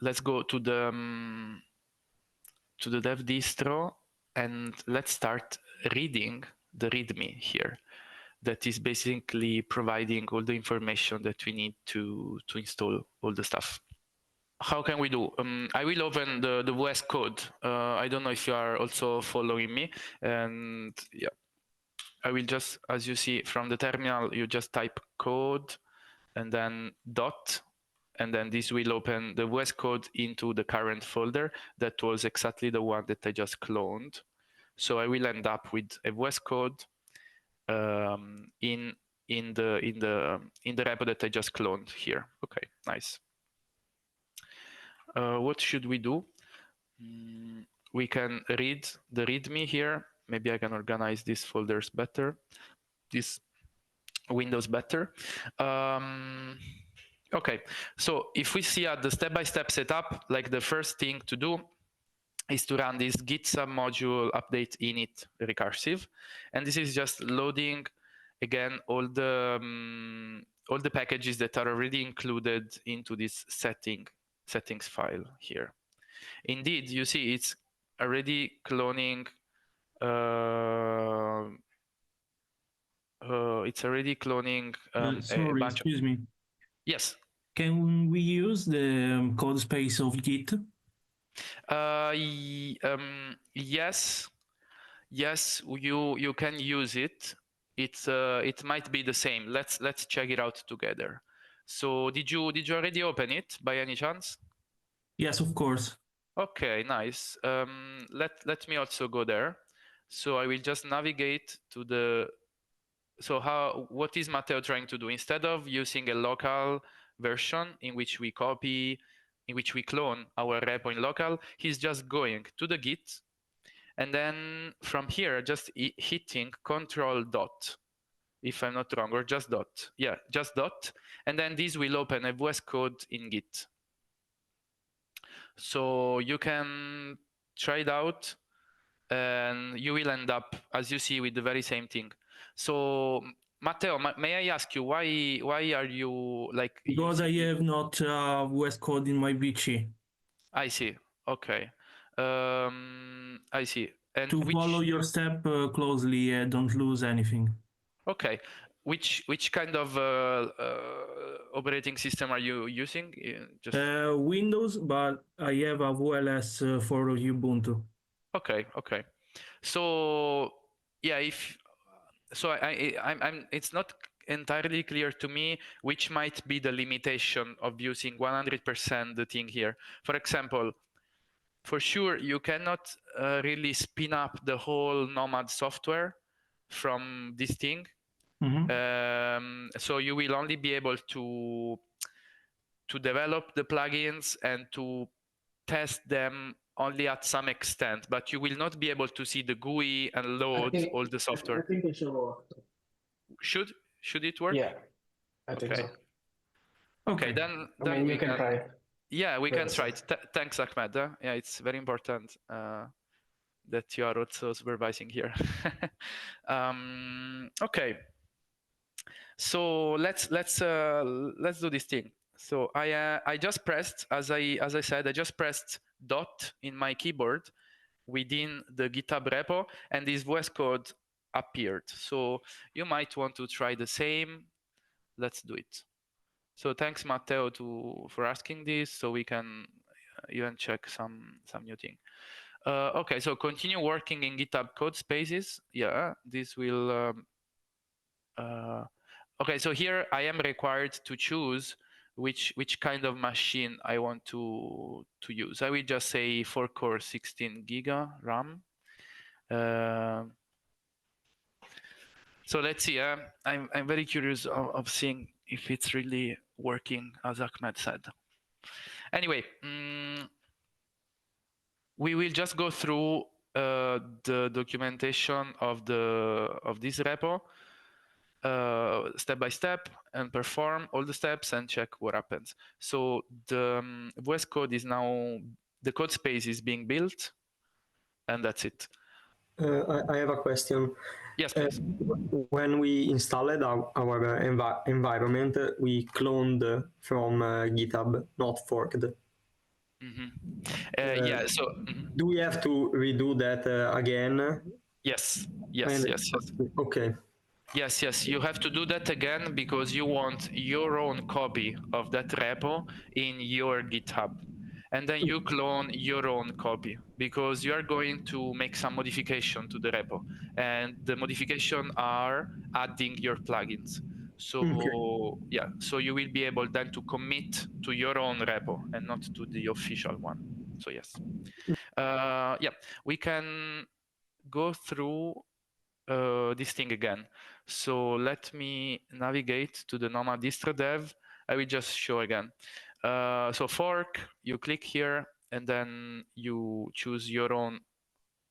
let's go to the dev distro, and let's start reading the README here. That is basically providing all the information that we need to install all the stuff. How can we do? I will open the VS Code. I don't know if you are also following me. And yeah, I will just, as you see from the terminal, you just type code and then dot, and then this will open the VS Code into the current folder. That was exactly the one that I just cloned. So I will end up with a VS Code in the repo that I just cloned here. Okay, nice. What should we do? We can read the README here. Maybe I can organize these folders better, these windows better. Okay, so if we see at the step-by-step setup, like the first thing to do is to run this git submodule update init recursive, and this is just loading again all the packages that are already included into this settings file here. Indeed, you see it's already cloning. Sorry, excuse me. Yes. Can we use the code space of Git? Yes. Yes, you can use it. It might be the same. Let's check it out together. So did you already open it by any chance? Yes, of course. Okay, nice. Let me also go there. So I will just navigate to the. So what is Matteo trying to do? Instead of using a local version in which we copy, in which we clone our repo in local, he's just going to the Git, and then from here just hitting Control dot, if I'm not wrong, or just dot. Yeah, just dot, and then this will open a VS Code in Git. So you can try it out, and you will end up, as you see, with the very same thing. So Matteo, may I ask you why are you like? Because I have not VS Code in my VC. I see. Okay. I see. And to follow your step closely and don't lose anything. Okay. Which kind of operating system are you using? Just Windows, but I have as well as for Ubuntu. Okay. Okay. So yeah, I'm it's not entirely clear to me which might be the limitation of using 100% the thing here. For example, for sure you cannot really spin up the whole NOMAD software from this thing. So you will only be able to develop the plugins and to test them only at some extent, but you will not be able to see the GUI and load all the software. I think it should work. Should it work? Yeah, I think so. Okay, then I mean, you can try it. Yeah, we can try it. Thanks, Ahmed. Yeah, it's very important that you are also supervising here. Okay. So let's do this thing. So I just pressed, as I said, I just pressed dot in my keyboard within the GitHub repo, and this VS Code appeared. So you might want to try the same. Let's do it. So thanks, Matteo, for asking this, so we can even check some new thing. Okay, so continue working in GitHub code spaces. Yeah, this will. Okay, so here I am required to choose which kind of machine I want to use. I will just say 4-core 16 giga RAM. So let's see. I'm very curious of seeing if it's really working as Ahmed said. Anyway, we will just go through the documentation of this repo step by step and perform all the steps and check what happens. So the VS Code is now, the code space is being built, and that's it. I have a question. Yes, please. When we installed our environment, we cloned from GitHub, not forked. Yeah, so Do we have to redo that again? yes, And- yes. Okay. Yes, you have to do that again because you want your own copy of that repo in your GitHub. And then you clone your own copy because you are going to make some modification to the repo. And the modification are adding your plugins. So yeah, so you will be able then to commit to your own repo and not to the official one. So yes. Yeah, we can go through this thing again. So let me navigate to the NOMAD distro dev. I will just show again. So fork, you click here, and then you choose your own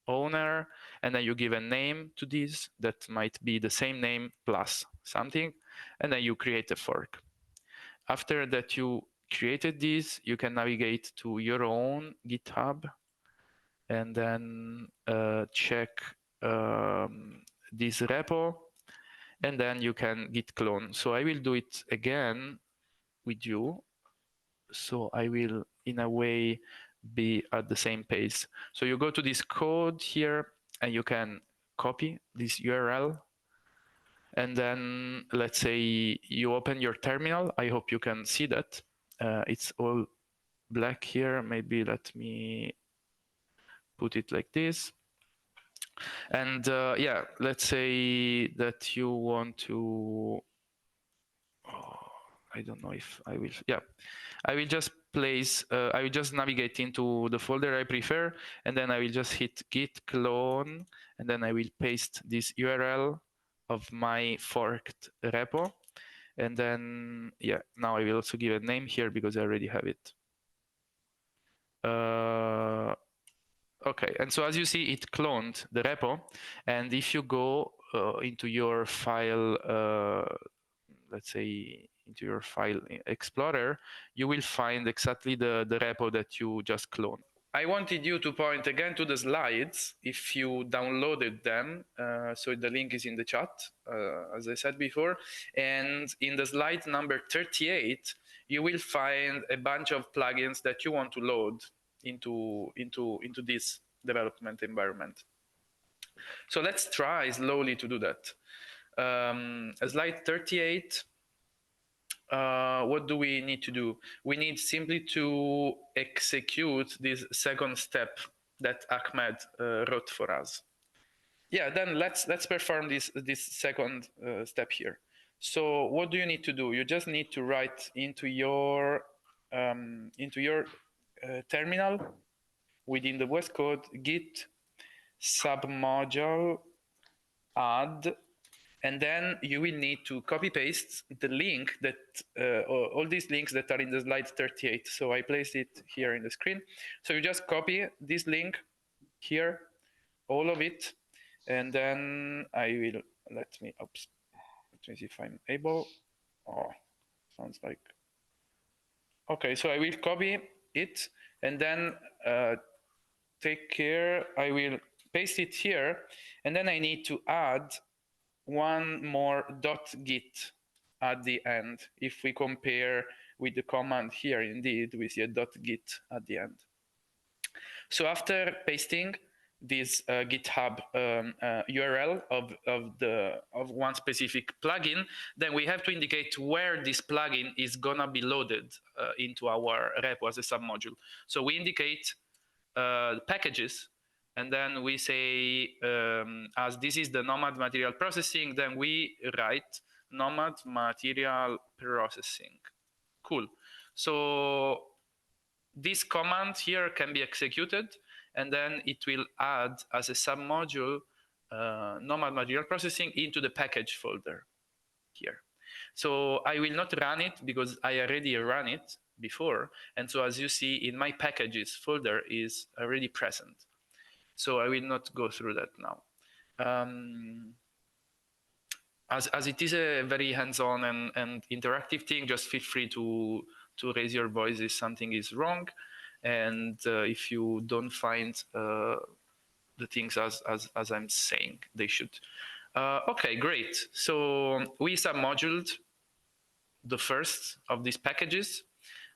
owner, and then you give a name to this that might be the same name plus something, and then you create a fork. After that you created this, you can navigate to your own GitHub and then check this repo, and then you can git clone. So I will do it again with you. So I will, in a way, be at the same pace. So you go to this code here, and you can copy this URL. And then let's say you open your terminal. I hope you can see that. It's all black here. Maybe let me put it like this. And yeah, let's say that you want to, I don't know if I will, yeah, I will just place, I will just navigate into the folder I prefer, and then I will just hit git clone, and then I will paste this URL of my forked repo. And then, yeah, now I will also give a name here because I already have it. Okay, and so as you see, it cloned the repo. And if you go into your file, let's say into your file explorer, you will find exactly the repo that you just cloned. I wanted you to point again to the slides if you downloaded them. So the link is in the chat, as I said before. And in the slide number 38, you will find a bunch of plugins that you want to load into this development environment. So let's try slowly to do that. Slide 38, what do we need to do? We need simply to execute this second step that Ahmed wrote for us. Yeah, then let's perform this second step here. So what do you need to do? You just need to write into your terminal within the VS Code git submodule add, and then you will need to copy paste the link that all these links that are in the slide 38. So I placed it here in the screen. So you just copy this link here, all of it, and then I will let me see if I'm able. Oh, sounds like okay. So I will copy it, and then take care. I will paste it here, and then I need to add one more .git at the end. If we compare with the command here, indeed, we see a .git at the end. So after pasting this GitHub URL of one specific plugin, then we have to indicate where this plugin is gonna be loaded into our repo as a submodule. So we indicate packages, and then we say, as this is the NOMAD material processing, then we write NOMAD material processing. Cool. So this command here can be executed, and then it will add as a submodule NOMAD material processing into the package folder here. So I will not run it because I already ran it before. And so as you see in my packages folder is already present. So I will not go through that now. As it is a very hands-on and interactive thing, just feel free to raise your voice if something is wrong. And if you don't find the things as I'm saying they should. Okay, great. So we submoduled the first of these packages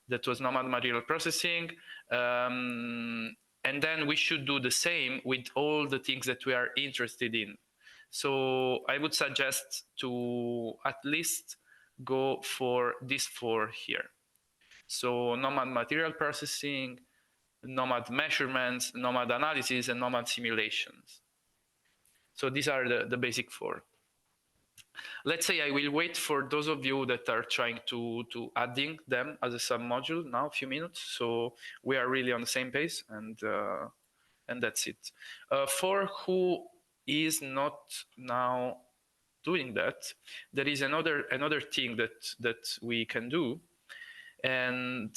that was NOMAD material processing. And then we should do the same with all the things that we are interested in. So I would suggest to at least go for these 4 here. So NOMAD material processing, NOMAD measurements, NOMAD analysis, and NOMAD simulations. So these are the basic 4. Let's say I will wait for those of you that are trying to adding them as a submodule now, a few minutes. So we are really on the same pace, and that's it. For who is not now doing that, there is another thing that we can do, and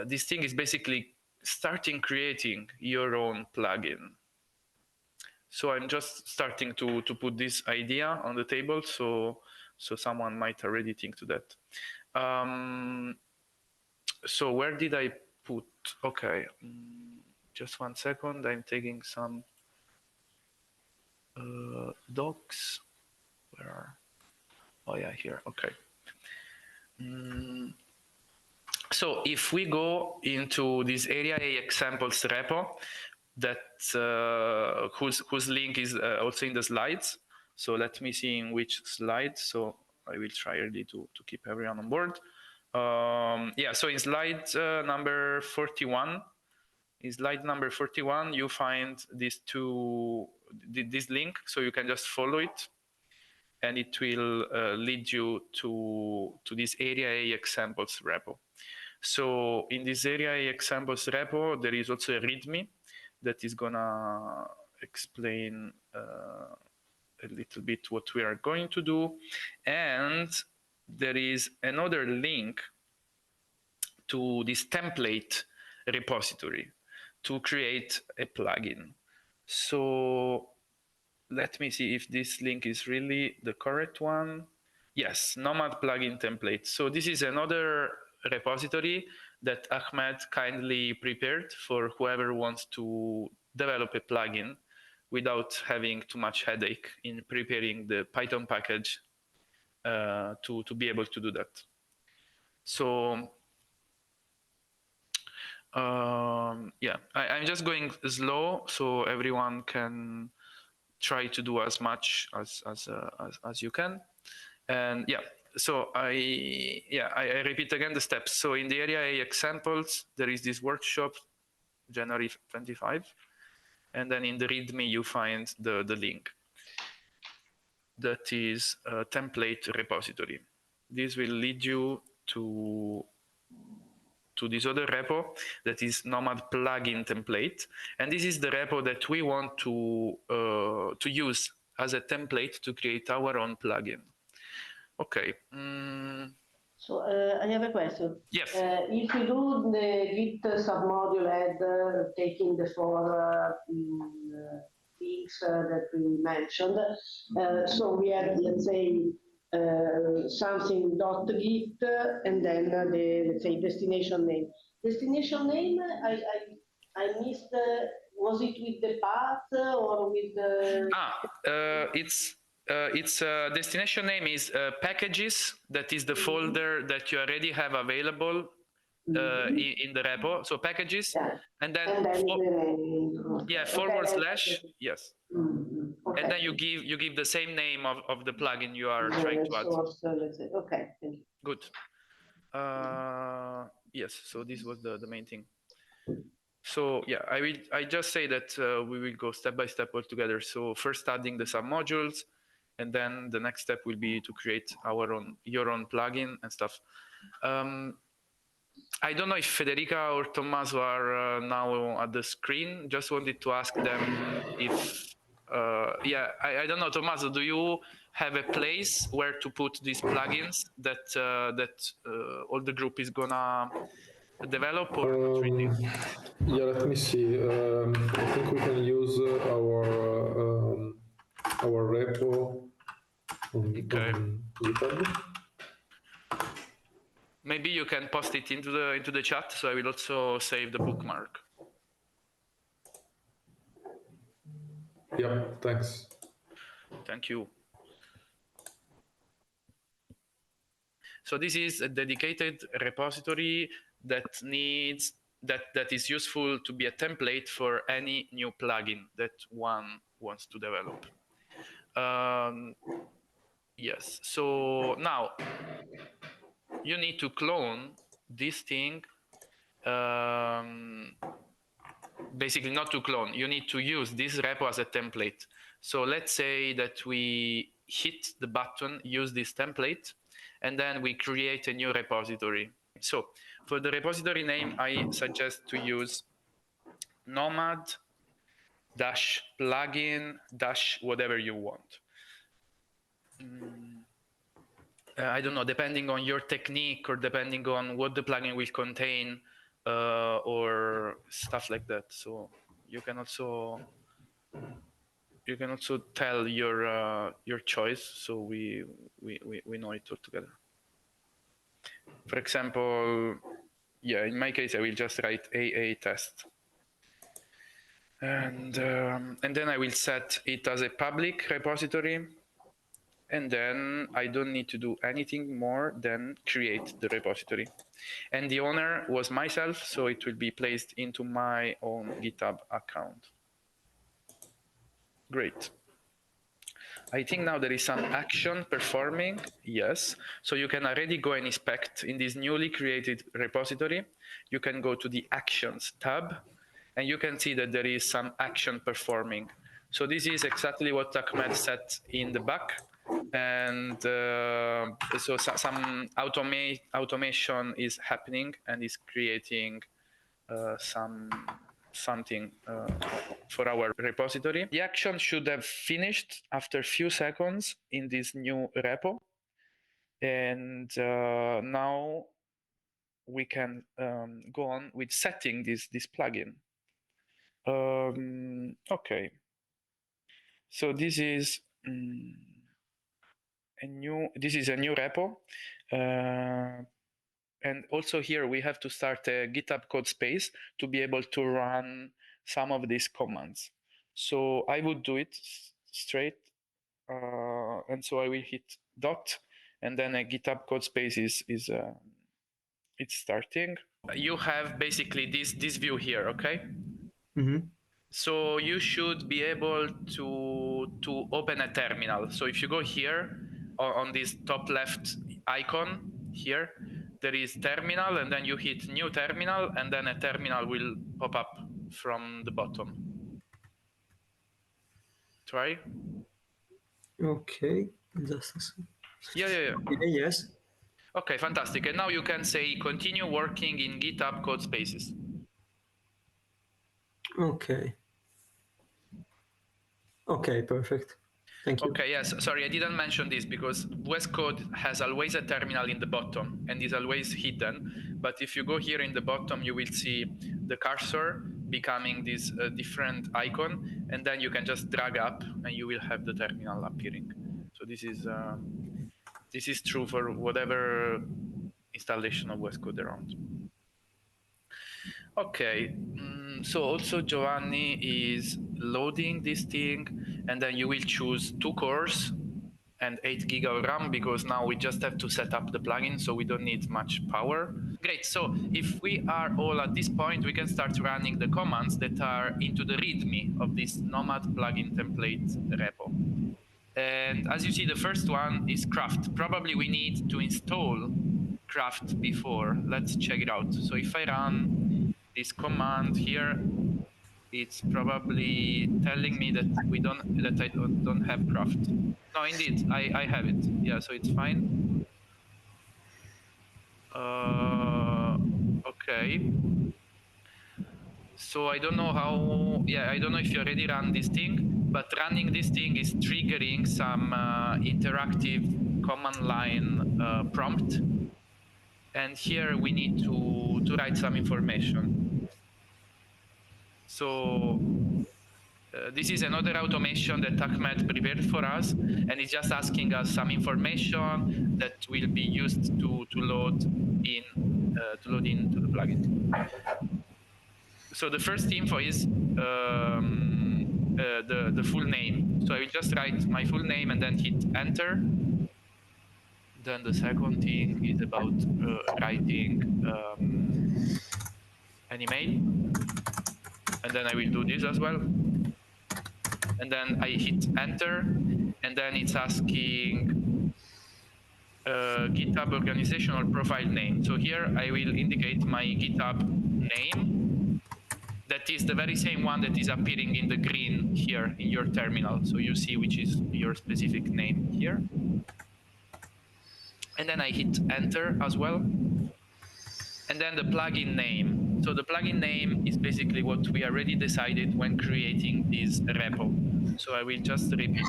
this thing is basically starting creating your own plugin. So I'm just starting to put this idea on the table, so someone might already think to that. So where did I put? Okay, just 1 second. I'm taking some docs. Where are? Oh yeah, here. Okay. So if we go into this area A examples repo, that whose link is also in the slides. So let me see in which slide. So I will try really to keep everyone on board. Yeah, so in slide number 41, you find these this link, so you can just follow it, and it will lead you to this area A examples repo. So in this area A examples repo, there is also a README that is gonna explain a little bit what we are going to do. And there is another link to this template repository to create a plugin. So let me see if this link is really the correct one. Yes, NOMAD plugin template. So this is another repository that Ahmed kindly prepared for whoever wants to develop a plugin without having too much headache in preparing the Python package to be able to do that. So yeah, I'm just going slow so everyone can try to do as much as you can. And yeah, so I repeat again the steps. So in the area A examples, there is this workshop, January 25, and then in the README you find the link. That is a template repository. This will lead you to this other repo that is NOMAD plugin template, and this is the repo that we want to use as a template to create our own plugin. Okay. So I have a question. Yes. If you do the Git submodule add, taking the 4 links that we mentioned, so we have, let's say, something .git and then the, let's say, destination name. Destination name, I missed. Was it with the path or with the? Its destination name is packages. That is the folder that you already have available in the repo. So packages, Yeah. and then yeah, forward slash, okay. yes. Okay. And then you give the same name of the plugin you are trying to add. Source, let's say. Okay, thank you. Good. Yes, so this was the main thing. So yeah, I just say that we will go step by step all together. So first adding the submodules, and then the next step will be to create your own plugin and stuff. I don't know if Federica or Tommaso are now at the screen. Just wanted to ask them if, yeah, I don't know, Tommaso, do you have a place where to put these plugins that all the group is gonna develop, or not really? Yeah, let me see. I think we can use our repo on GitHub. Maybe you can post it into the chat, so I will also save the bookmark. Yeah, thanks. Thank you. So this is a dedicated repository that needs that is useful to be a template for any new plugin that one wants to develop. Yes, so now you need to clone this thing. Basically not to clone, you need to use this repo as a template. So let's say that we hit the button, use this template, and then we create a new repository. So for the repository name, I suggest to use NOMAD -plugin whatever you want. I don't know, depending on your technique or depending on what the plugin will contain, or stuff like that. So you can also tell your choice, so we know it all together. For example, yeah, in my case, I will just write AA test, and then I will set it as a public repository, and then I don't need to do anything more than create the repository. And the owner was myself, so it will be placed into my own GitHub account. Great. I think now there is some action performing, yes. So you can already go and inspect in this newly created repository. You can go to the Actions tab, and you can see that there is some action performing. So this is exactly what Ahmed set in the back. And so some automation is happening and is creating something for our repository. The action should have finished after a few seconds in this new repo. And now we can go on with setting this plugin. Okay. So this is a new repo. And also here we have to start a GitHub code space to be able to run some of these commands. So I would do it straight. And so I will hit dot, and then a GitHub code space is it's starting. You have basically this view here, okay? Mm-hmm. So you should be able to open a terminal. So if you go here on this top left icon here, there is terminal, and then you hit new terminal, and then a terminal will pop up from the bottom. Try. Okay, just a second. Yeah. Yes. Okay, fantastic. And now you can say continue working in GitHub code spaces. Okay. Okay, perfect. Thank you. Okay, yes, sorry, I didn't mention this because VS Code has always a terminal in the bottom and is always hidden. But if you go here in the bottom, you will see the cursor becoming this different icon, and then you can just drag up and you will have the terminal appearing. So this is true for whatever installation of VS Code around. Okay, so also Giovanni is loading this thing, and then you will choose 2 cores and 8 GB of RAM, because now we just have to set up the plugin, so we don't need much power. Great, so if we are all at this point, we can start running the commands that are into the README of this NOMAD plugin template repo. And as you see, the first one is craft. Probably we need to install craft before. Let's check it out. So if I run this command here, it's probably telling me that I don't have craft. No, indeed, I have it. Yeah, so it's fine. Okay. So I don't know how. Yeah, I don't know if you already ran this thing, but running this thing is triggering some interactive command line prompt. And here we need to write some information. So this is another automation that Ahmed prepared for us, and it's just asking us some information that will be used to load into the plugin. So the first info is the full name. So I will just write my full name and then hit enter. Then the second thing is about writing an email, and then I will do this as well. And then I hit enter, and then it's asking GitHub organizational profile name. So here I will indicate my GitHub name. That is the very same one that is appearing in the green here in your terminal. So you see which is your specific name here. And then I hit enter as well. And then the plugin name. So the plugin name is basically what we already decided when creating this repo. So I will just repeat.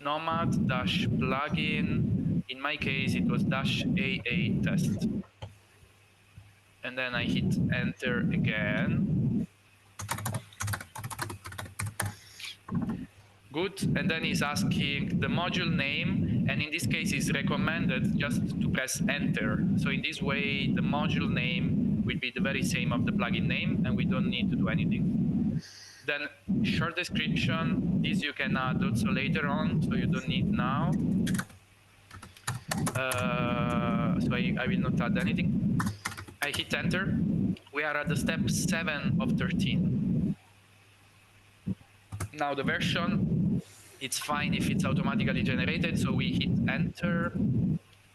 nomad-plugin. In my case, it was -AA test. And then I hit enter again. Good, and then he's asking the module name, and in this case it's recommended just to press enter. So in this way, the module name will be the very same of the plugin name, and we don't need to do anything. Then short description, this you can add also later on, so you don't need now. So I will not add anything. I hit enter. We are at the step 7 of 13. Now the version, it's fine if it's automatically generated, so we hit enter,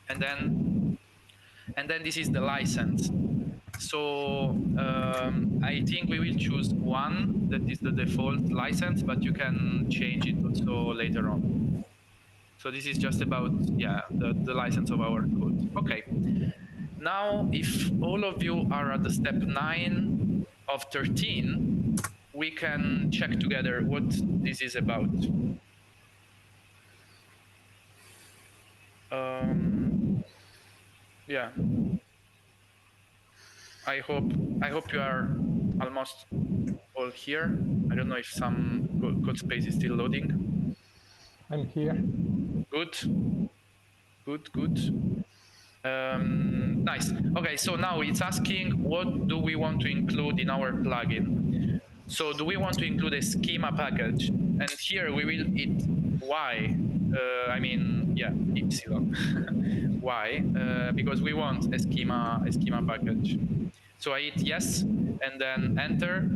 and then this is the license. So I think we will choose 1, that is the default license, but you can change it also later on. So this is just about, yeah, the license of our code. Okay. Now, if all of you are at the step 9 of 13, we can check together what this is about. Yeah. I hope you are almost all here. I don't know if some code space is still loading. I'm here. Good. Nice. Okay, so now it's asking what do we want to include in our plugin. So do we want to include a schema package? And here we will hit Y. I mean, yeah, epsilon. Why? Because we want a schema package. So I hit yes, and then enter.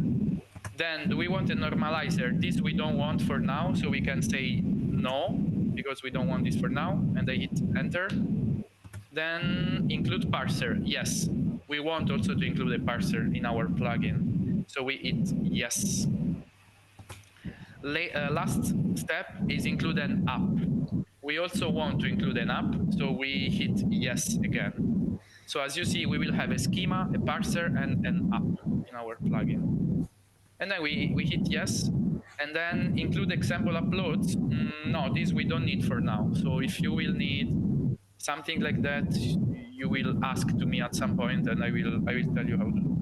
Then do we want a normalizer? This we don't want for now, so we can say no, because we don't want this for now, and I hit enter. Then include parser. Yes, we want also to include a parser in our plugin. So we hit yes. Last step is include an app. We also want to include an app, so we hit yes again. So as you see, we will have a schema, a parser, and an app in our plugin. And then we hit yes, and then include example uploads. No, this we don't need for now. So if you will need something like that, you will ask to me at some point, and I will tell you how to do.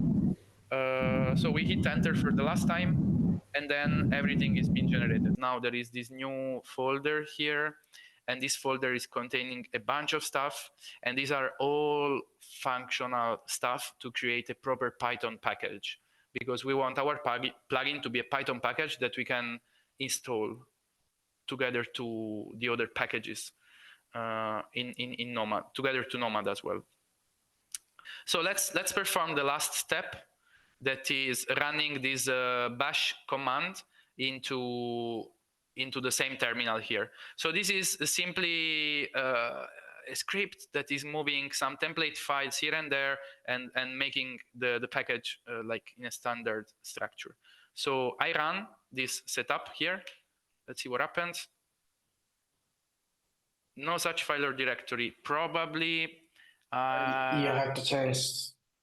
So we hit enter for the last time, and then everything is being generated. Now there is this new folder here, and this folder is containing a bunch of stuff, and these are all functional stuff to create a proper Python package, because we want our plugin to be a Python package that we can install together to the other packages in NOMAD, together to NOMAD as well. So let's perform the last step, that is running this bash command into the same terminal here. So this is simply a script that is moving some template files here and there and making the package like in a standard structure. So I run this setup here. Let's see what happens. No such file or directory. Probably You have to change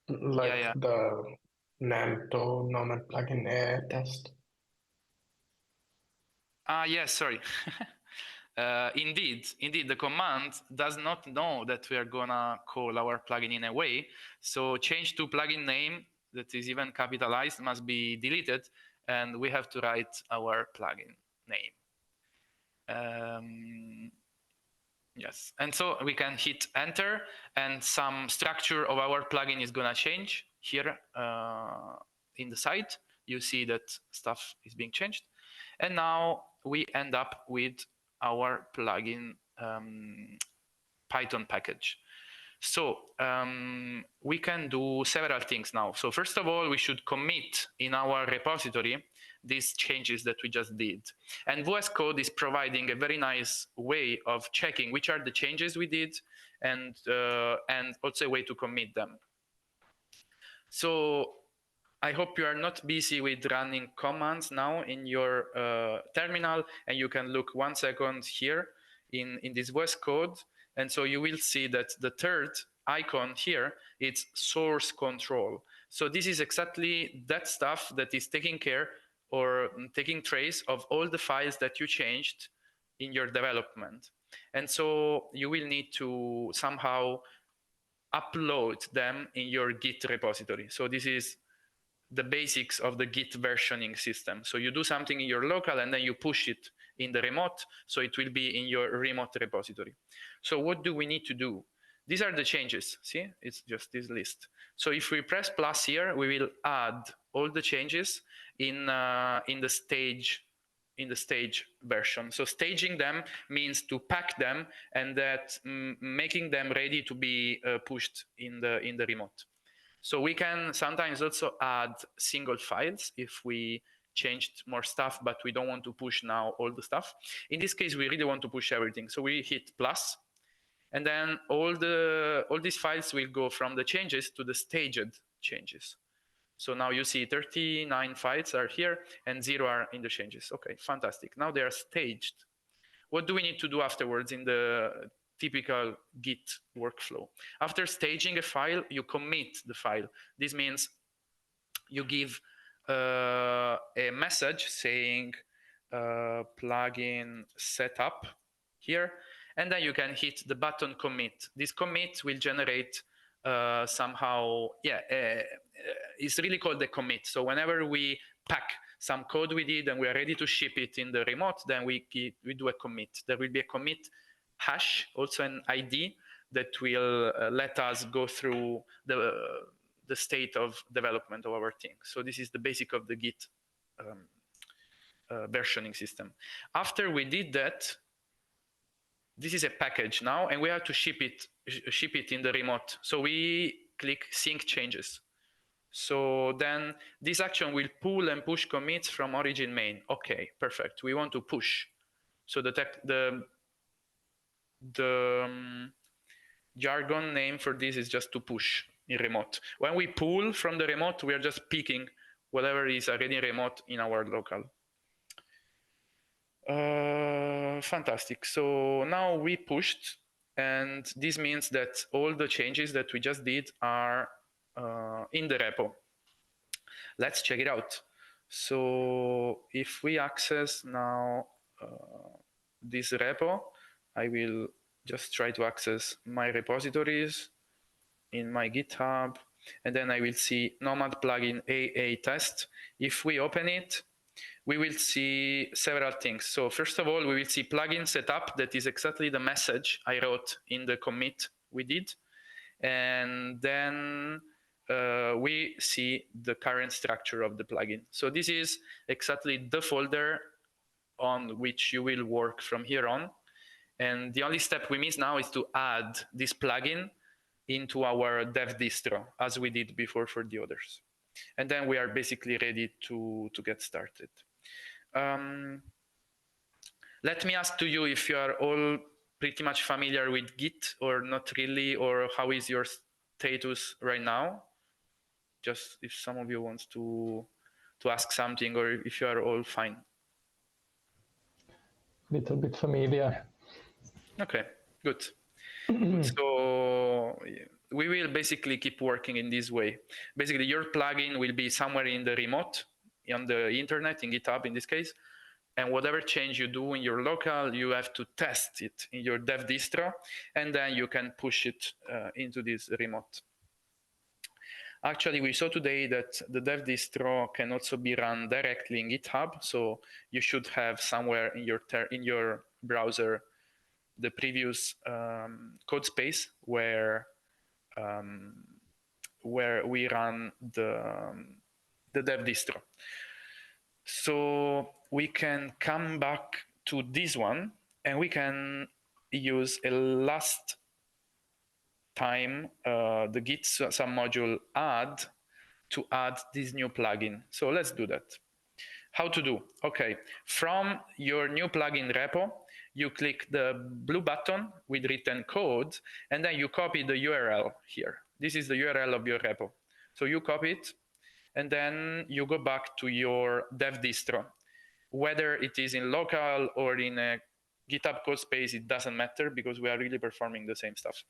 like the name to NOMAD plugin test. Yes, sorry. Indeed, the command does not know that we are gonna call our plugin in a way. So change to plugin name that is even capitalized must be deleted, and we have to write our plugin name. Yes, and so we can hit enter, and some structure of our plugin is gonna change here in the site. You see that stuff is being changed, and now we end up with our plugin Python package. So we can do several things now. So first of all, we should commit in our repository these changes that we just did. And VS Code is providing a very nice way of checking which are the changes we did and also a way to commit them. So I hope you are not busy with running commands now in your terminal, and you can look 1 second here in this VS Code. And so you will see that the third icon here, it's source control. So this is exactly that stuff that is taking care or taking trace of all the files that you changed in your development. And so you will need to somehow upload them in your Git repository. So this is the basics of the Git versioning system. So you do something in your local and then you push it in the remote, so it will be in your remote repository. So what do we need to do? These are the changes, see? It's just this list. So if we press plus here, we will add all the changes in the stage version. So staging them means to pack them and that making them ready to be pushed in the remote. So we can sometimes also add single files if we changed more stuff, but we don't want to push now all the stuff. In this case, we really want to push everything. So we hit plus, and then all these files will go from the changes to the staged changes. So now you see 39 files are here and 0 are in the changes. Okay, fantastic. Now they are staged. What do we need to do afterwards in the typical Git workflow? After staging a file, you commit the file. This means you give a message saying plugin setup here, and then you can hit the button commit. This commit will generate somehow, it's really called a commit. So whenever we pack some code we did and we are ready to ship it in the remote, then we do a commit. There will be a commit hash, also an ID that will let us go through the state of development of our thing. So this is the basic of the Git versioning system. After we did that, this is a package now, and we have to ship it in the remote. So we click sync changes. So then this action will pull and push commits from origin main. Okay, perfect. We want to push. So the jargon name for this is just to push in remote. When we pull from the remote, we are just picking whatever is already remote in our local. Fantastic. So now we pushed, and this means that all the changes that we just did are in the repo. Let's check it out. So if we access now this repo, I will just try to access my repositories in my GitHub, and then I will see NOMAD plugin AA test. If we open it, we will see several things. So first of all, we will see plugin setup. That is exactly the message I wrote in the commit we did. And then we see the current structure of the plugin. So this is exactly the folder on which you will work from here on. And the only step we miss now is to add this plugin into our dev distro, as we did before for the others. And then we are basically ready to get started. Let me ask to you if you are all pretty much familiar with Git or not really, or how is your status right now? Just if some of you wants to ask something, or if you are all fine. Little bit familiar. Okay, good. So we will basically keep working in this way. Basically, your plugin will be somewhere in the remote, on the internet, in GitHub in this case, and whatever change you do in your local, you have to test it in your dev distro, and then you can push it into this remote. Actually, we saw today that the dev distro can also be run directly in GitHub, so you should have somewhere in your browser the previous code space where we run the dev distro. So we can come back to this one, and we can use a last time the git submodule add to add this new plugin. So let's do that. How to do? Okay, from your new plugin repo, you click the blue button with written code, and then you copy the URL here. This is the URL of your repo. So you copy it, and then you go back to your dev distro. Whether it is in local or in a GitHub code space, it doesn't matter because we are really performing the same stuff.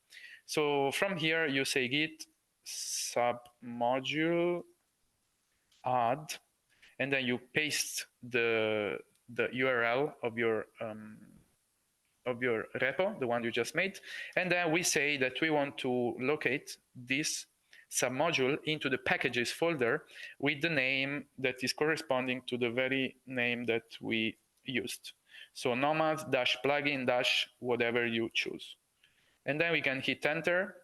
So from here, you say git submodule add, and then you paste the URL of your repo, the one you just made, and then we say that we want to locate this submodule into the packages folder with the name that is corresponding to the very name that we used. So nomad-plugin- whatever you choose. And then we can hit enter,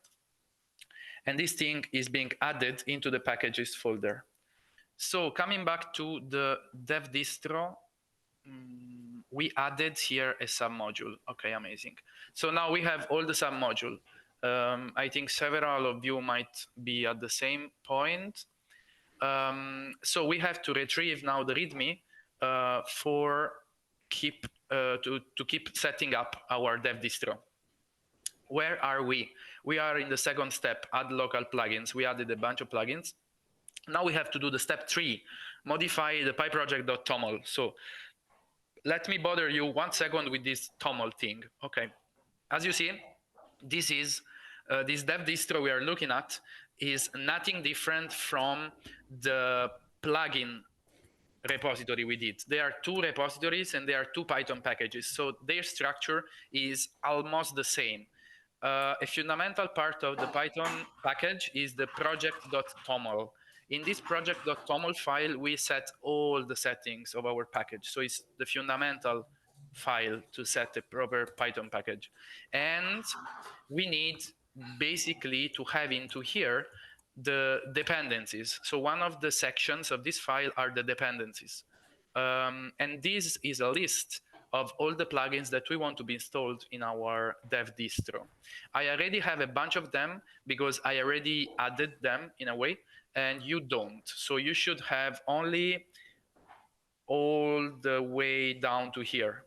and this thing is being added into the packages folder. So coming back to the dev distro, we added here a submodule. Okay, amazing. So now we have all the submodule. I think several of you might be at the same point. So we have to retrieve now the README to keep setting up our dev distro. Where are we? We are in the second step, add local plugins. We added a bunch of plugins. Now we have to do the step 3, modify the pyproject.toml. So let me bother you 1 second with this toml thing. Okay, as you see, this is this dev distro we are looking at is nothing different from the plugin repository we did. There are 2 repositories and there are 2 Python packages, so their structure is almost the same. A fundamental part of the Python package is the project.toml. In this project.toml file, we set all the settings of our package. So it's the fundamental file to set a proper Python package. And we need basically to have into here the dependencies. So one of the sections of this file are the dependencies. And this is a list of all the plugins that we want to be installed in our dev distro. I already have a bunch of them because I already added them in a way, and you don't. So you should have only all the way down to here,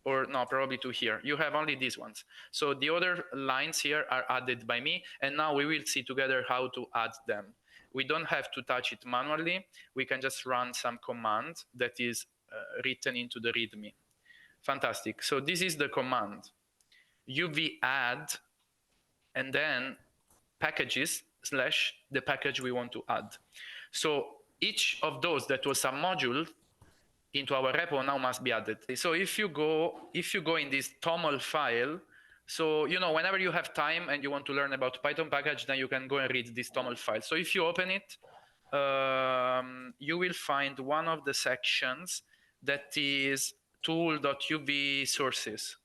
or no, probably to here. You have only these ones. So the other lines here are added by me, and now we will see together how to add them. We don't have to touch it manually. We can just run some command that is written into the README. Fantastic. So this is the command, uv add, and then packages / the package we want to add. So each of those that was submodule into our repo now must be added. So if you go in this toml file, so whenever you have time and you want to learn about Python package, then you can go and read this toml file. So if you open it, you will find one of the sections that is tool.uv sources.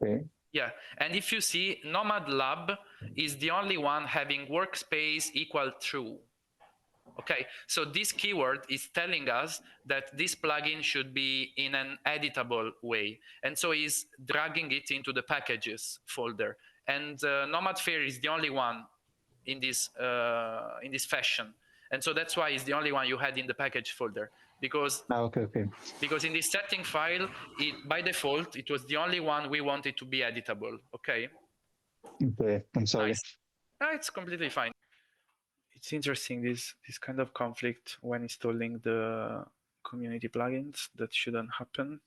Okay. Yeah, and if you see, Nomad Lab is the only one having workspace equal true. Okay, so this keyword is telling us that this plugin should be in an editable way, and so is dragging it into the packages folder. And Nomad Fair is the only one in this fashion, and so that's why it's the only one you had in the package folder, because because in this setting file, by default it was the only one we wanted to be editable. Okay. Okay, I'm sorry. Nice. No, it's completely fine. It's interesting, this kind of conflict when installing the community plugins. That shouldn't happen.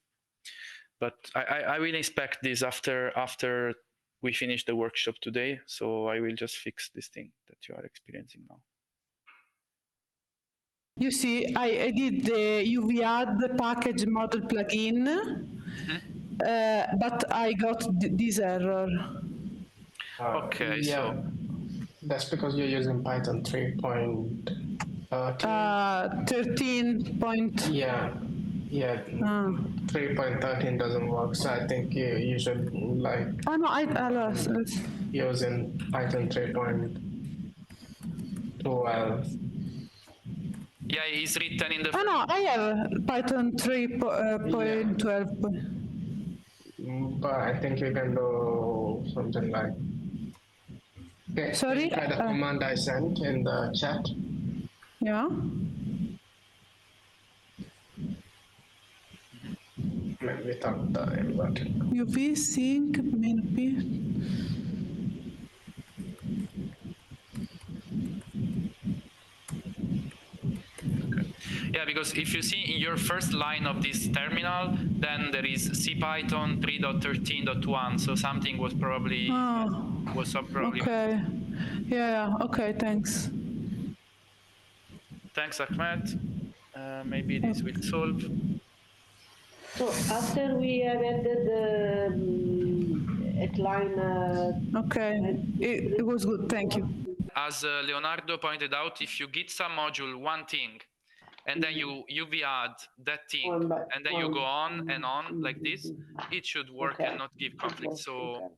But I will inspect this after we finish the workshop today. So I will just fix this thing that you are experiencing now. You see, I did the UV add the package model plugin, but I got this error. Okay, yeah, so that's because you're using Python 13 point. Yeah, 3.13 doesn't work. So I think you should Oh no, I lost. Using Python 3.12. yeah, it's written in the. Oh no, I have Python 3.12. But I think you can do something like Okay, Sorry? try the command I sent in the chat. Yeah. Without the inverted. UV sync main P. Yeah, because if you see in your first line of this terminal, then there is CPython 3.13.1. So something was probably Okay. Yeah. Okay. Thanks. Thanks, Ahmed. Maybe this will solve. So after we have added at line. Okay. It was good. Thank you. As Leonardo pointed out, if you git some module one thing, and then you UV add that thing, and then you go on and on like this, it should work and not give conflict. So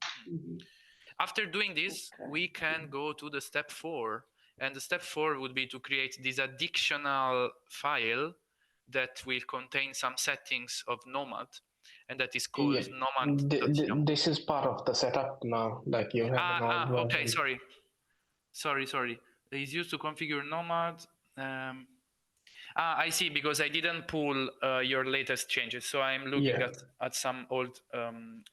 after doing this, we can go to the step 4. And the step 4 would be to create this additional file that will contain some settings of NOMAD, and that is called nomad. This is part of the setup now, like you have an old okay, version. sorry. It's used to configure NOMAD. I see, because I didn't pull your latest changes, so I'm looking at some old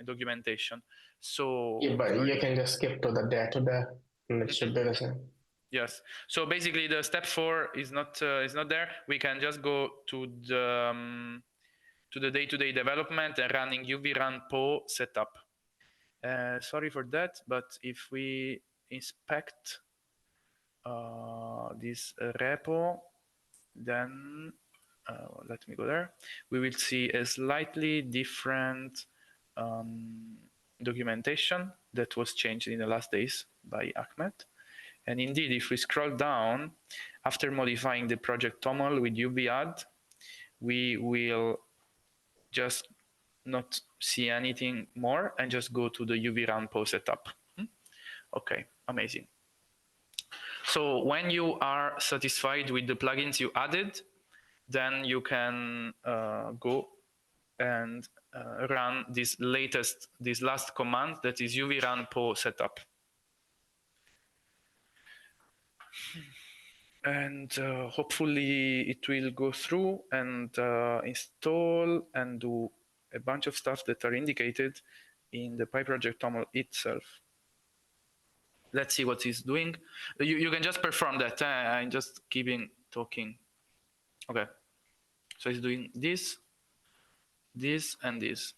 documentation. So yeah, but you can just skip to the data there, and it should be the same. Yes. So basically, the step 4 is not there. We can just go to the day-to-day development and running UV run po setup. Sorry for that, but if we inspect this repo, then let me go there. We will see a slightly different documentation that was changed in the last days by Ahmed. And indeed, if we scroll down, after modifying the project toml with UV add, we will just not see anything more and just go to the UV run po setup. Okay, amazing. So when you are satisfied with the plugins you added, then you can go and run this last command, that is UV run po setup. And hopefully it will go through and install and do a bunch of stuff that are indicated in the PyProject toml itself. Let's see what it's doing. You can just perform that. I'm just keeping talking. Okay. So it's doing this, and this.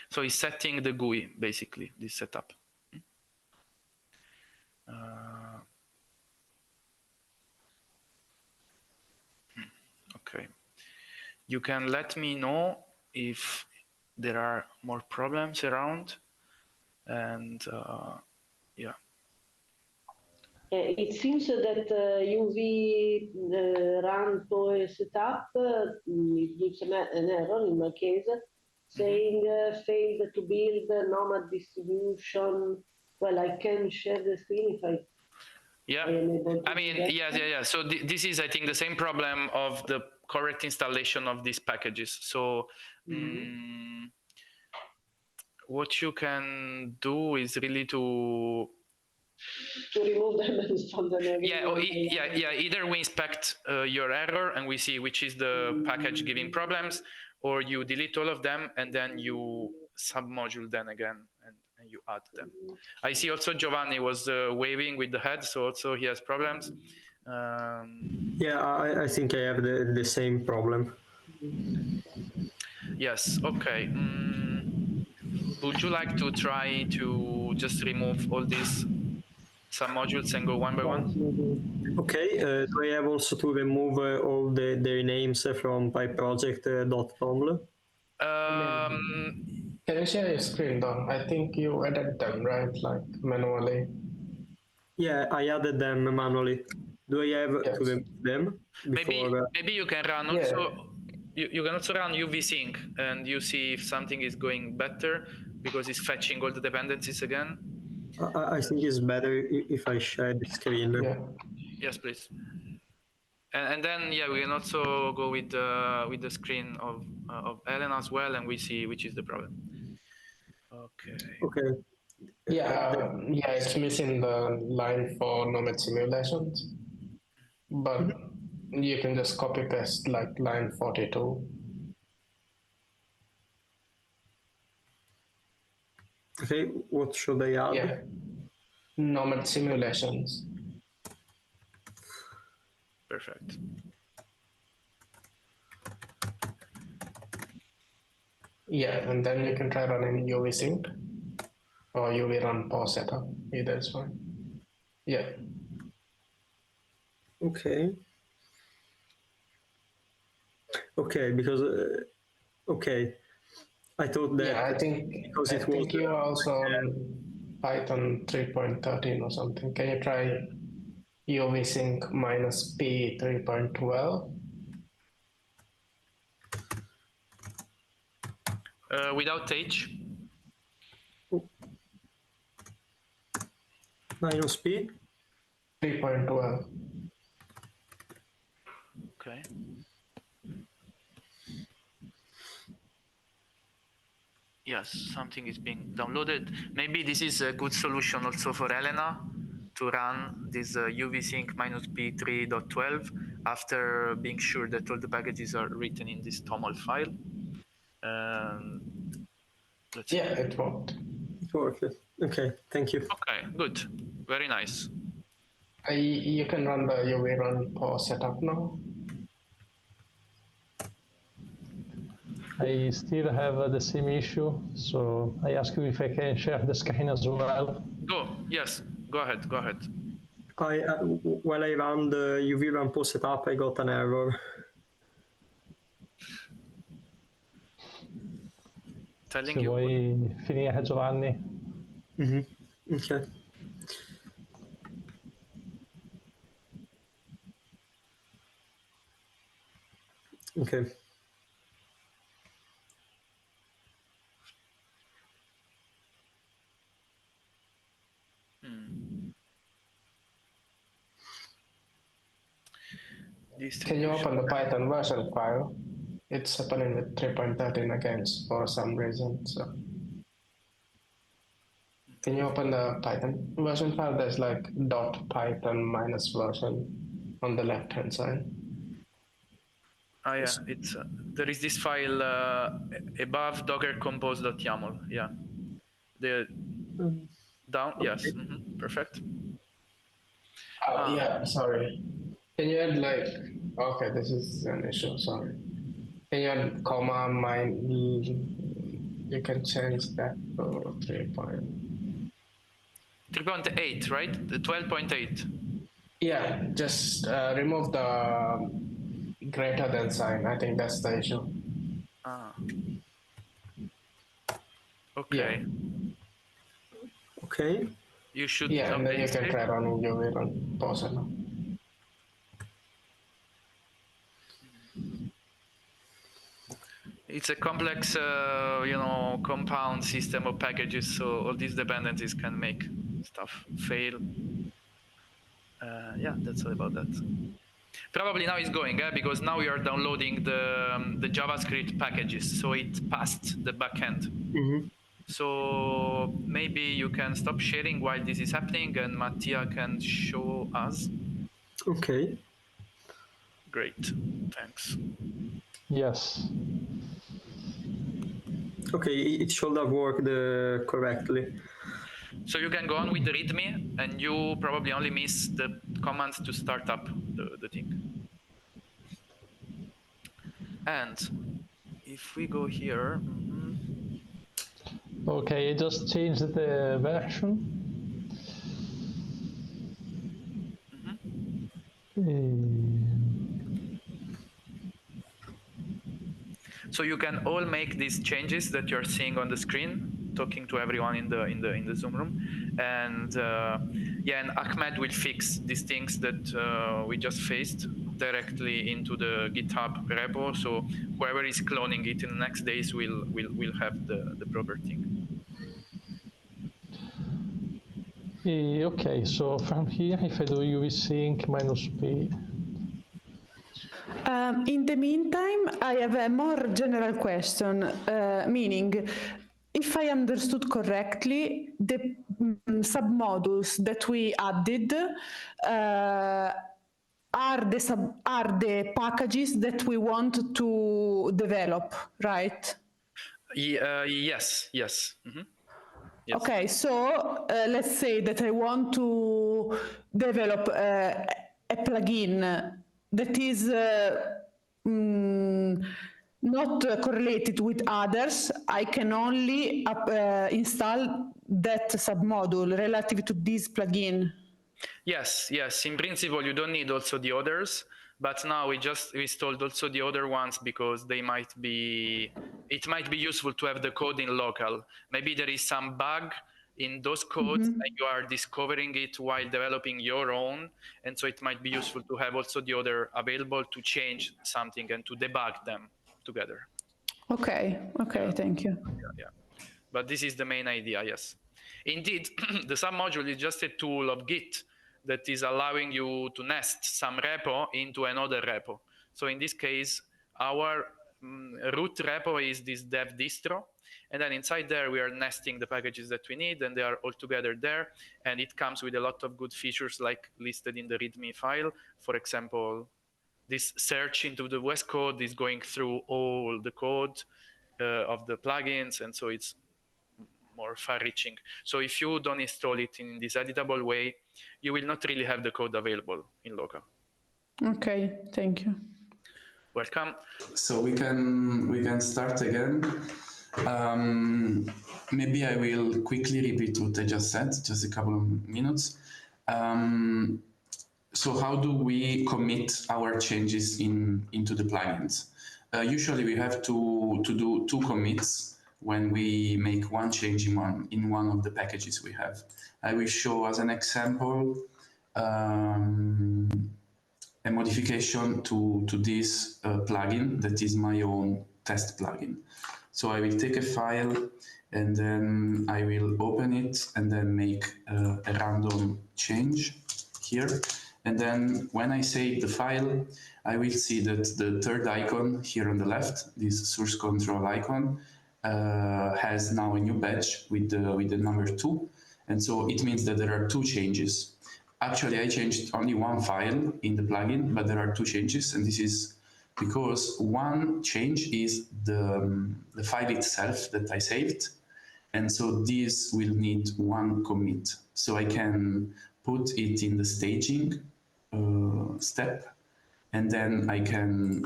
So it's setting the GUI, basically, this setup. Okay. You can let me know if there are more problems around. And yeah. It seems that UV run to setup, it gives an error in my case, saying failed to build nomad distribution. Well, I can share the screen if I am able to. I mean, yeah. So this is, I think, the same problem of the correct installation of these packages. So what you can do is really to remove them and install them again. Yeah. Either we inspect your error and we see which is the package giving problems, or you delete all of them and then you submodule them again and you add them. I see also Giovanni was waving with the head, so also he has problems. Yeah, I think I have the same problem. Yes, okay. Would you like to try to just remove all these submodules and go one by one? Okay, do I have also to remove all their names from pyproject.toml? Can you share your screen though? I think you added them, right? Like manually. Yeah, I added them manually. Do I have to remove them before? Maybe you can run also. You can also run UV sync and you see if something is going better because it's fetching all the dependencies again. I think it's better if I share the screen. Yeah. Yes, please. And then we can also go with the screen of Ellen as well, and we see which is the problem. Okay. Okay. Yeah, it's missing the line for NOMAD simulations, but you can just copy paste like line 42. Okay, what should I add? Yeah, NOMAD simulations. Perfect. Yeah, and then you can try running UV sync or UV run pause setup. Either is fine. Yeah. Okay. Okay, because okay, I thought that Yeah, I think because it was you are also on Python 3.13 or something. Can you try UV sync minus P 3.12? Without H. minus P. 3.12. Okay. Yes, something is being downloaded. Maybe this is a good solution also for Elena to run this UV sync minus P 3.12 after being sure that all the packages are written in this TOML file. Let's see. Yeah, it worked. It worked. Okay, thank you. Okay, good. Very nice. You can run the UV run pause setup now. I still have the same issue, so I ask you if I can share the screen as well. Go. Yes, go ahead. Go ahead. While I ran the UV run pause setup, I got an error. Telling Se you. vuoi finire, Giovanni. Okay. Okay. Can you open the Python version file? It's happening with 3.13 again for some reason. So, can you open the Python version file? There's like .python minus version on the left hand side. Oh yeah, it's there is this file above docker compose.yaml. Yeah, the down. Yes, perfect. Oh yeah, sorry. Can you add like? Okay, this is an issue. Sorry. Can you add comma mine? You can change that to 3.8, right? The 12.8. Yeah, just remove the greater than sign. I think that's the issue. Ah. Okay. Yeah. Okay. You should. Yeah, and then you can save. try running UV run pause it now. It's a complex, compound system of packages, so all these dependencies can make stuff fail. Yeah, that's all about that. Probably now it's going, because now we are downloading the JavaScript packages, so it passed the backend. So maybe you can stop sharing while this is happening, and Mattia can show us. Okay. Great, thanks. Yes. Okay, it should have worked correctly. So you can go on with the README, and you probably only miss the commands to start up the thing. And if we go here, Okay, I just changed the version. so you can all make these changes that you're seeing on the screen, talking to everyone in the Zoom room, and and Ahmed will fix these things that we just faced directly into the GitHub repo. So whoever is cloning it in the next days will have the proper thing. Okay, so from here, if I do UV sync minus P. In the meantime, I have a more general question, meaning if I understood correctly, the submodules that we added are the packages that we want to develop, right? Yes. Yes. Okay, so let's say that I want to develop a plugin that is not correlated with others. I can only install that submodule relative to this plugin. Yes. In principle, you don't need also the others, but now we just installed also the other ones because it might be useful to have the code in local. Maybe there is some bug in those codes and you are discovering it while developing your own. And so it might be useful to have also the other available to change something and to debug them together. Okay, thank you. Yeah. But this is the main idea, yes. Indeed, the submodule is just a tool of Git that is allowing you to nest some repo into another repo. So in this case, our root repo is this dev distro. And then inside there, we are nesting the packages that we need, and they are all together there. And it comes with a lot of good features like listed in the README file. For example, this search into the VS Code is going through all the code of the plugins. And so it's more far-reaching. So if you don't install it in this editable way, you will not really have the code available in local. Okay, thank you. Welcome. So we can start again. Maybe I will quickly repeat what I just said, just a couple of minutes. So how do we commit our changes into the plugins? Usually we have to do 2 commits when we make one change in one of the packages we have. I will show as an example a modification to this plugin that is my own test plugin. So I will take a file and then I will open it and then make a random change here. And then when I save the file, I will see that the third icon here on the left, this source control icon, has now a new badge with the number 2. And so it means that there are 2 changes. Actually, I changed only one file in the plugin, but there are 2 changes. And this is because one change is the file itself that I saved. And so this will need one commit. So I can put it in the staging step, and then I can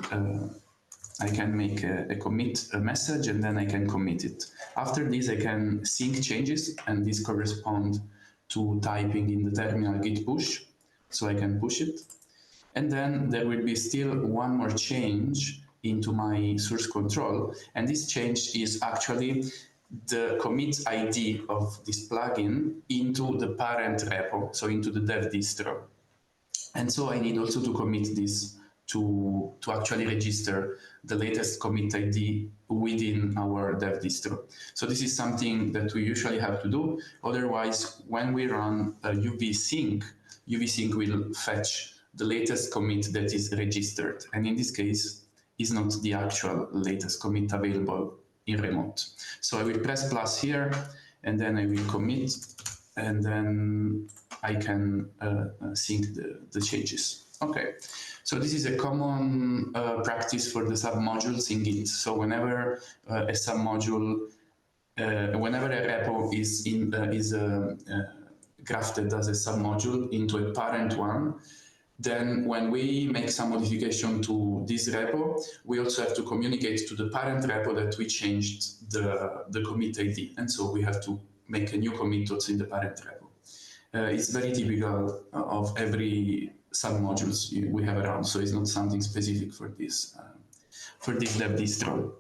make a commit a message, and then I can commit it. After this, I can sync changes, and this corresponds to typing in the terminal git push. So I can push it. And then there will be still one more change into my source control. And this change is actually the commit ID of this plugin into the parent repo, so into the dev distro. And so I need also to commit this to actually register the latest commit ID within our dev distro. So this is something that we usually have to do. Otherwise, when we run UV sync will fetch the latest commit that is registered. And in this case, is not the actual latest commit available in remote. So I will press plus here, and then I will commit, and then I can sync the changes. Okay, so this is a common practice for the submodules in Git. So whenever a submodule, whenever a repo is grafted as a submodule into a parent one, then when we make some modification to this repo, we also have to communicate to the parent repo that we changed the commit ID. And so we have to make a new commit also in the parent repo. It's very typical of every submodules we have around, so it's not something specific for this dev distro.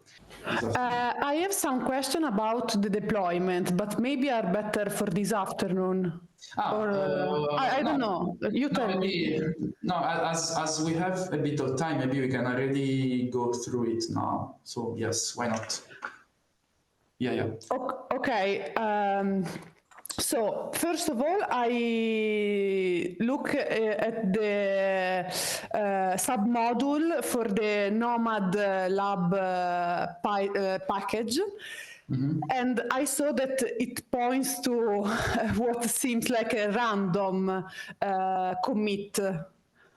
I have some question about the deployment, but maybe are better for this afternoon. I don't know. You tell me. No, as we have a bit of time, maybe we can already go through it now. So yes, why not? Yeah. Okay. So first of all, I look at the submodule for the NOMAD lab package. And I saw that it points to what seems like a random commit.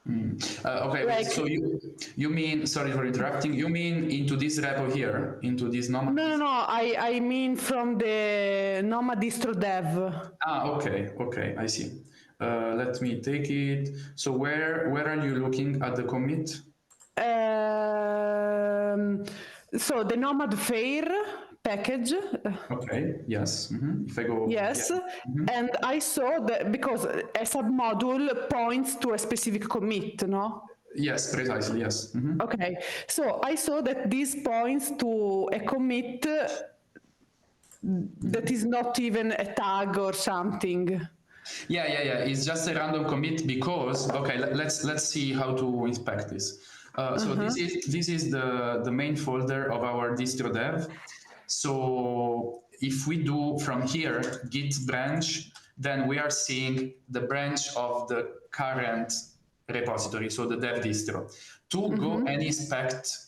Okay, Like, so you mean, sorry for interrupting, you mean into this repo here, into this NOMAD? no, I mean from the NOMAD distro dev. Ah, okay, I see. Let me take it. So where are you looking at the commit? So the NOMAD Fair package. Okay, yes. If I go, Yes, yeah. and I saw that because a submodule points to a specific commit, no? Yes, precisely, yes. Okay, so I saw that this points to a commit that is not even a tag or something. Yeah. It's just a random commit because, okay, let's see how to inspect this. So this is the main folder of our distro dev. So if we do from here git branch, then we are seeing the branch of the current repository, so the dev distro. To go and inspect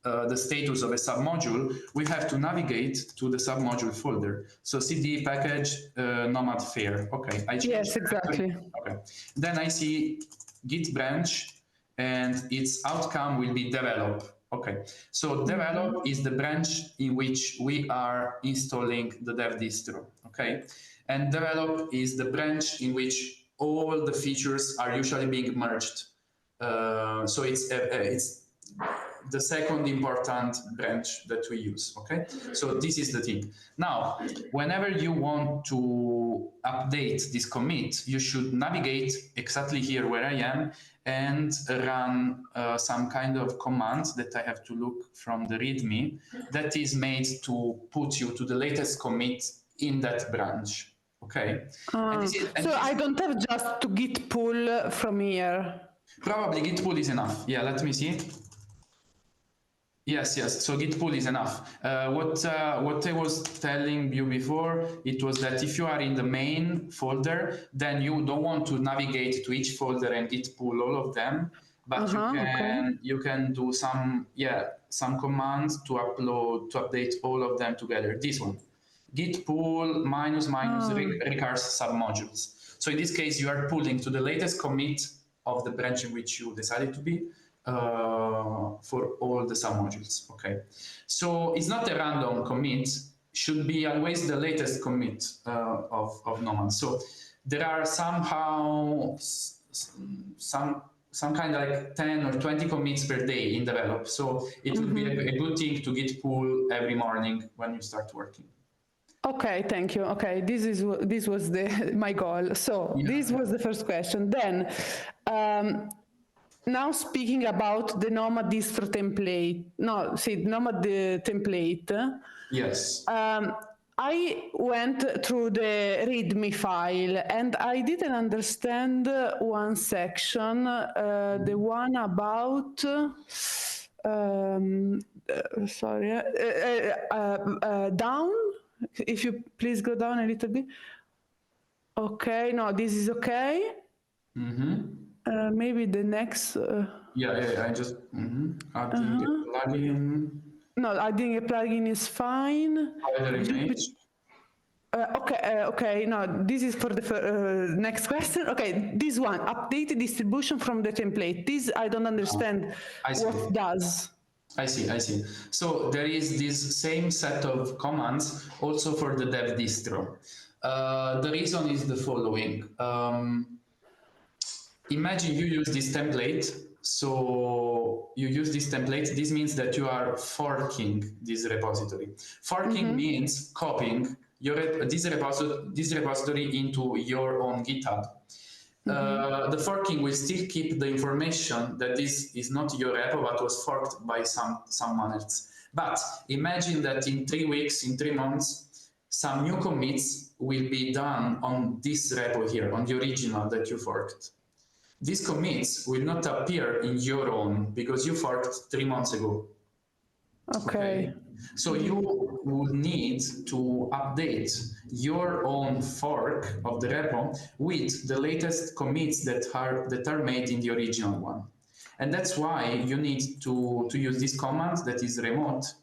the status of a submodule, we have to navigate to the submodule folder. So cd package nomad fair. Okay, I changed. Yes, exactly. Okay, then I see git branch, and its outcome will be develop. Okay, so develop is the branch in which we are installing the dev distro. Okay, and develop is the branch in which all the features are usually being merged. So it's the second important branch that we use, okay? So this is the thing. Now, whenever you want to update this commit, you should navigate exactly here where I am and run some kind of command that I have to look from the README that is made to put you to the latest commit in that branch, okay? So I don't have just to git pull from here. Probably git pull is enough. Yeah, let me see. Yes. So git pull is enough. What I was telling you before, it was that if you are in the main folder, then you don't want to navigate to each folder and git pull all of them, but you can do some commands to update all of them together. This one, git pull minus recurse submodules. So in this case, you are pulling to the latest commit of the branch in which you decided to be. For all the submodules, okay? So it's not a random commit, should be always the latest commit of NOMAD. So there are somehow some kind of like 10 or 20 commits per day in develop. So it would be a good thing to git pull every morning when you start working. Okay, thank you. Okay, this was my goal. So this was the first question. Then, now speaking about the NOMAD distro template. NOMAD template. Yes. I went through the README file and I didn't understand one section, the one about. Down. If you please go down a little bit. Okay, no, this is okay. Maybe the next. I just adding a plugin. No, adding a plugin is fine. Okay. No, this is for the next question. Okay, this one, update distribution from the template. This I don't understand what does. I see. So there is this same set of commands also for the dev distro. The reason is the following. Imagine you use this template. So you use this template. This means that you are forking this repository. Forking means copying this repository into your own GitHub. The forking will still keep the information that this is not your repo, but was forked by someone else. But imagine that in 3 weeks, in 3 months, some new commits will be done on this repo here, on the original that you forked. These commits will not appear in your own because you forked 3 months ago. Okay. So you would need to update your own fork of the repo with the latest commits that are made in the original one. And that's why you need to use this command that is remote.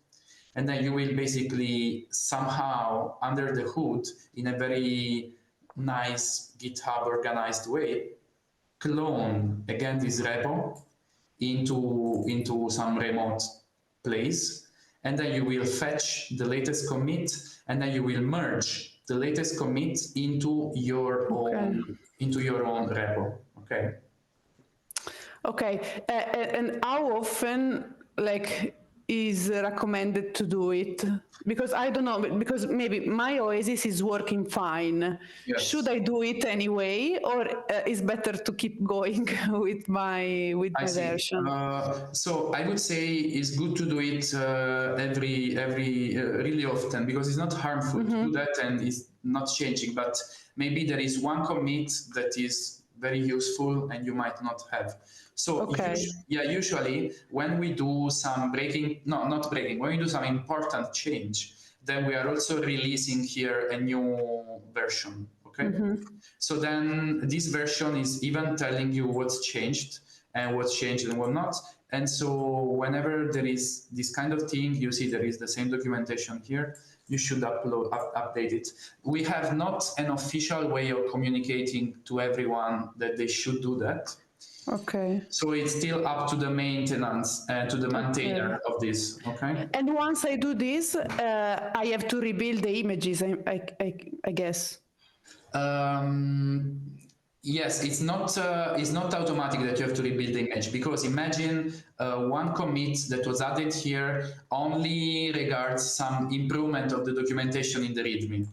and then you will basically somehow under the hood in a very nice GitHub organized way clone again this repo into some remote place, and then you will fetch the latest commit, and then you will merge the latest commit into your own repo. Okay. Okay, and how often, like, is recommended to do it? Because I don't know, because maybe my Oasis is working fine. Yes. Should I do it anyway, or is better to keep going with my version? So I would say it's good to do it every really often, because it's not harmful to do that and it's not changing. But maybe there is one commit that is very useful and you might not have. So usually when we do some when we do some important change, then we are also releasing here a new version. Okay. So then this version is even telling you what's changed and what not. And so whenever there is this kind of thing, you see there is the same documentation here. You should update it. We have not an official way of communicating to everyone that they should do that. Okay. So it's still up to the maintenance and to the maintainer of this. Okay. And once I do this, I have to rebuild the images, I guess. Yes, it's not automatic that you have to rebuild the image, because imagine one commit that was added here only regards some improvement of the documentation in the README.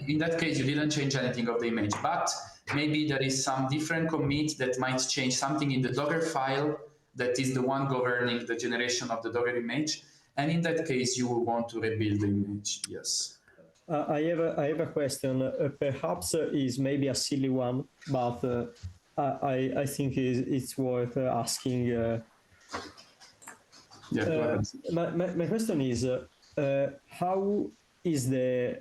In that case, you didn't change anything of the image, but maybe there is some different commit that might change something in the Docker file that is the one governing the generation of the Docker image, and in that case, you will want to rebuild the image. Yes. I have a question. Perhaps is maybe a silly one, but I think it's worth asking. My question is, how is the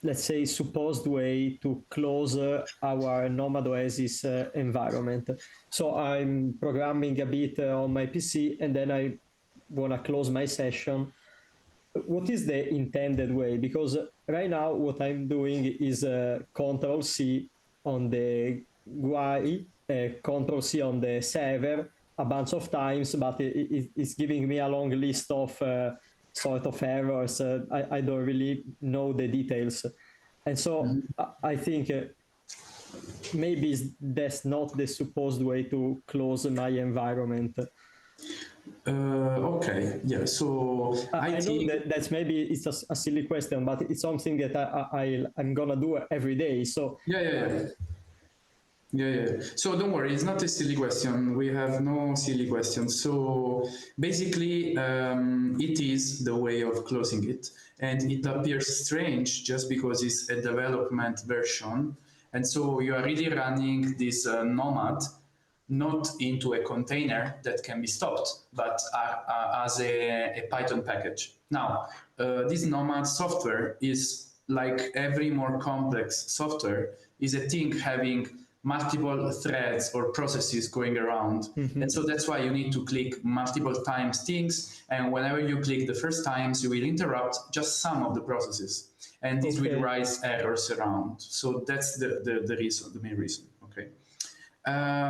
let's say supposed way to close our NOMAD Oasis environment? So I'm programming a bit on my PC, and then I want to close my session. What is the intended way? Because right now what I'm doing is Control C on the GUI, Control C on the server a bunch of times, but it's giving me a long list of sort of errors. I don't really know the details. And so I think maybe that's not the supposed way to close my environment. Okay, yeah, so I know that's maybe it's a silly question, but it's something that I'm gonna do every day. So yeah. So don't worry, it's not a silly question. We have no silly questions. So basically, it is the way of closing it, and it appears strange just because it's a development version, and so you are really running this NOMAD not into a container that can be stopped, but as a Python package. Now, this NOMAD software is like every more complex software, is a thing having multiple threads or processes going around. And so that's why you need to click multiple times things. And whenever you click the first times, you will interrupt just some of the processes. And this will raise errors around. So that's the reason, the main reason. Okay.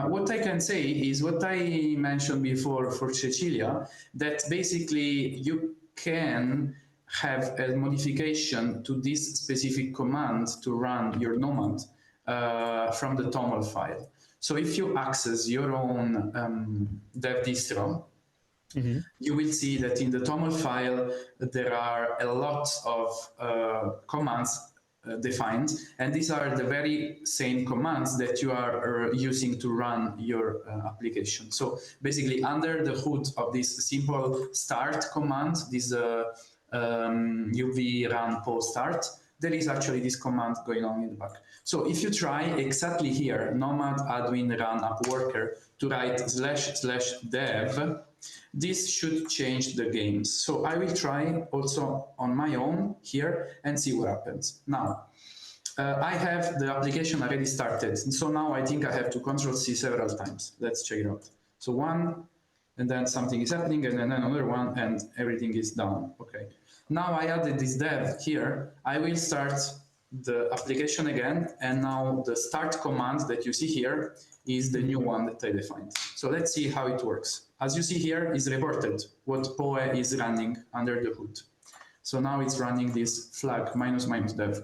What I can say is what I mentioned before for Cecilia, that basically you can have a modification to this specific command to run your NOMAD from the TOML file. So if you access your own dev distro, you will see that in the TOML file there are a lot of commands defined, and these are the very same commands that you are using to run your application. So basically under the hood of this simple start command, this uv run post start, there is actually this command going on in the back. So if you try exactly here, nomad admin run app worker, to write //dev, this should change the game. So I will try also on my own here and see what happens. Now, I have the application already started. So now I think I have to Control C several times. Let's check it out. So 1, and then something is happening, and then another one, and everything is done. Okay. Now I added this dev here. I will start the application again, and now the start command that you see here is the new one that I defined. So let's see how it works. As you see here, is reported what POE is running under the hood. So now it's running this flag --dev.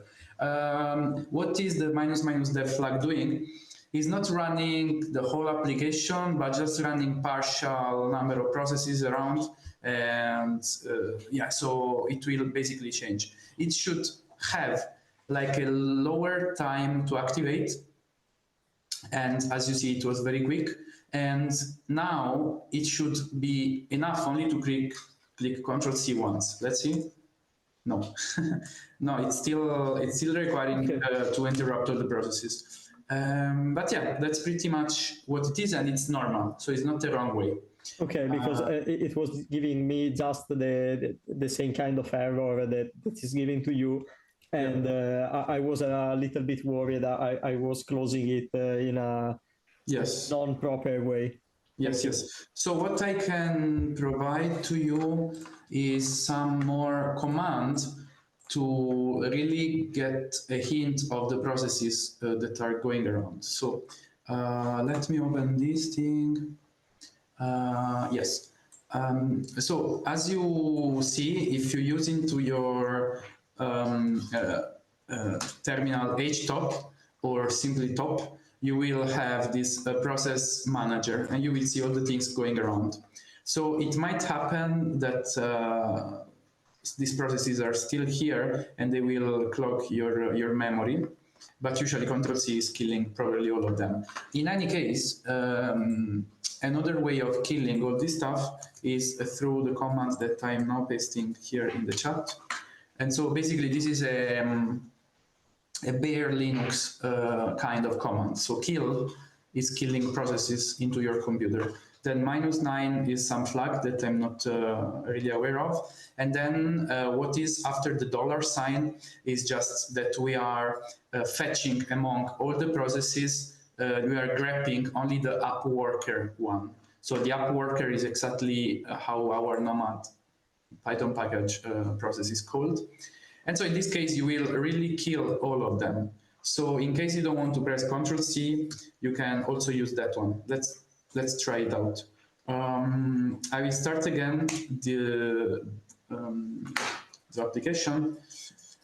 What is the --dev flag doing? It's not running the whole application, but just running partial number of processes around. And yeah, so it will basically change. It should have like a lower time to activate. And as you see, it was very quick. And now it should be enough only to click Ctrl+C once. Let's see. No, no, it's still requiring to interrupt all the processes. But yeah, that's pretty much what it is, and it's normal, so it's not the wrong way. Okay, because it was giving me just the same kind of error that is given to you, and I was a little bit worried that I was closing it in a non-proper way. Yes, yes. So what I can provide to you is some more commands to really get a hint of the processes that are going around. So let me open this thing. Yes. So as you see, if you use into your terminal htop or simply top, you will have this process manager, and you will see all the things going around. So it might happen that these processes are still here and they will clog your memory, but usually Ctrl+C is killing probably all of them. In any case, another way of killing all this stuff is through the commands that I'm now pasting here in the chat. And so basically this is a bare Linux kind of command. So kill is killing processes into your computer. Then -9 is some flag that I'm not really aware of. And then what is after the $sign is just that we are fetching among all the processes, we are grabbing only the app worker one. So the app worker is exactly how our NOMAD Python package process is called. And so in this case, you will really kill all of them. So in case you don't want to press Ctrl+C, you can also use that one. Let's try it out. I will start again the application.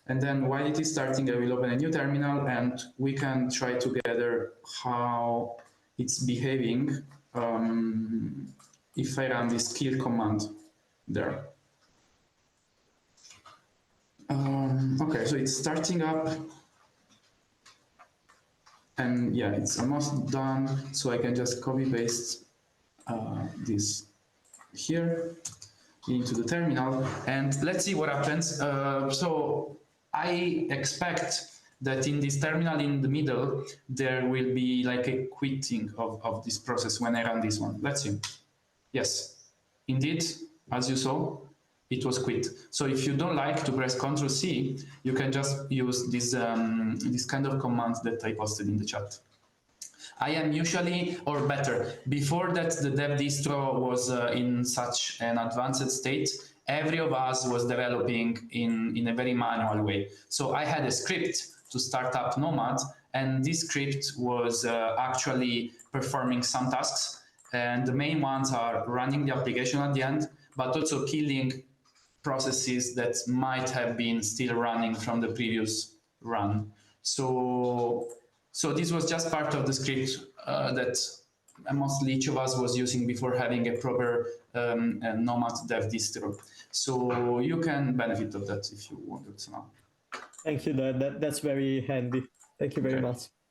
And then while it is starting, I will open a new terminal and we can try together how it's behaving if I run this kill command there. Okay, so it's starting up. And yeah, it's almost done. So I can just copy paste this here into the terminal. And let's see what happens. So I expect that in this terminal in the middle, there will be like a quitting of this process when I run this one. Let's see. Yes, indeed, as you saw, it was quit. So if you don't like to press Ctrl+C, you can just use this, this kind of commands that I posted in the chat. I am usually, or better, before that the dev distro was in such an advanced state, every of us was developing in a very manual way. So I had a script to start up NOMAD, and this script was actually performing some tasks. And the main ones are running the application at the end, but also killing processes that might have been still running from the previous run. So this was just part of the script that mostly each of us was using before having a proper NOMAD dev distro. So you can benefit of that if you wanted to know. Thank you, that's very handy. Thank you very much.